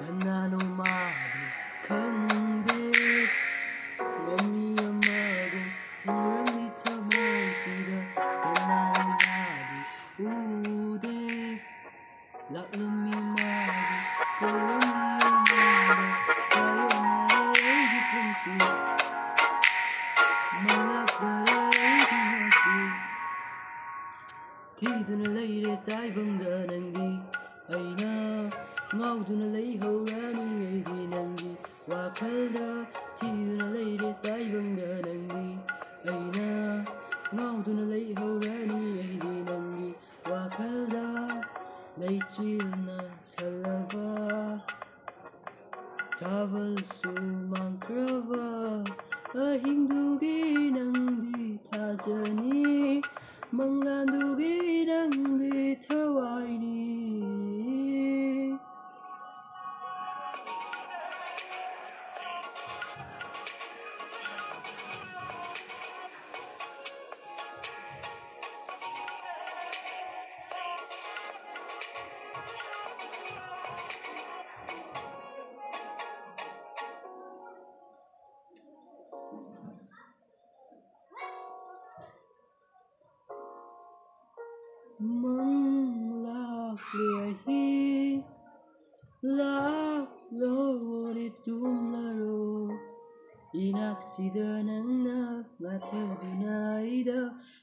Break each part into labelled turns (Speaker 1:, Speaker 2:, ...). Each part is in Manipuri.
Speaker 1: Kanano madi khande Mami amago Purami tamashida Kanano madi ude Laklami madi Kalami amada Tayo na punsi Malakdare dinasi Tiduna leire taibangda nangi Aina ngauduna leihorani aidi nangi Wakalda tiduna leire taibangda nangi Aina ngauduna leihorani aidi nangi Wakalda leichilna talava Tavalsu mankrava Ahingdugi nangdi tajani Manglandugi nangdi tawaini Mang lakliahi Laklori tumlaro Inaksida nangna Ngathilduna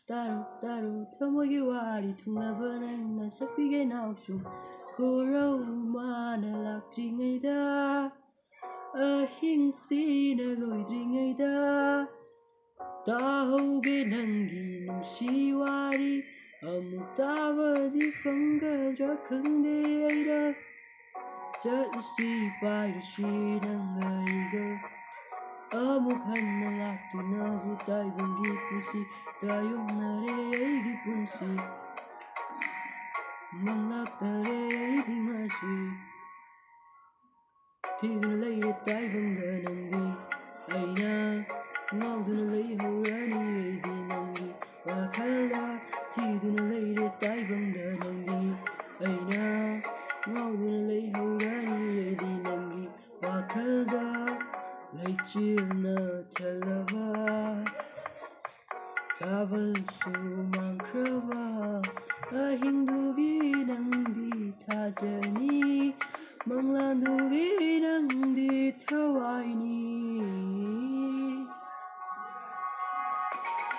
Speaker 1: Taru tamogi wari Tunglaba nangna Saktige naushu Goro mana laktringaida Ahingsina loidringaida Tahoge nangi nungsiwari Amutawadi fanggadra khande aida Chatusi pairushi nangaiga Amukhanna laktuna hutai bungi pusi Tayonare aigi punsi Manglakdare aigi ngasi Tiduna leire taibangda nangi Aina ngauduna leihorani aidi nangi Wakalda tiduna leire taibangda nangi Aina ngauduna leihorani aidi nangi Wakalda leichilna talava Tavalsu mankrava Ahingdugi nangdi tajani Manglandugi nangdi tawaini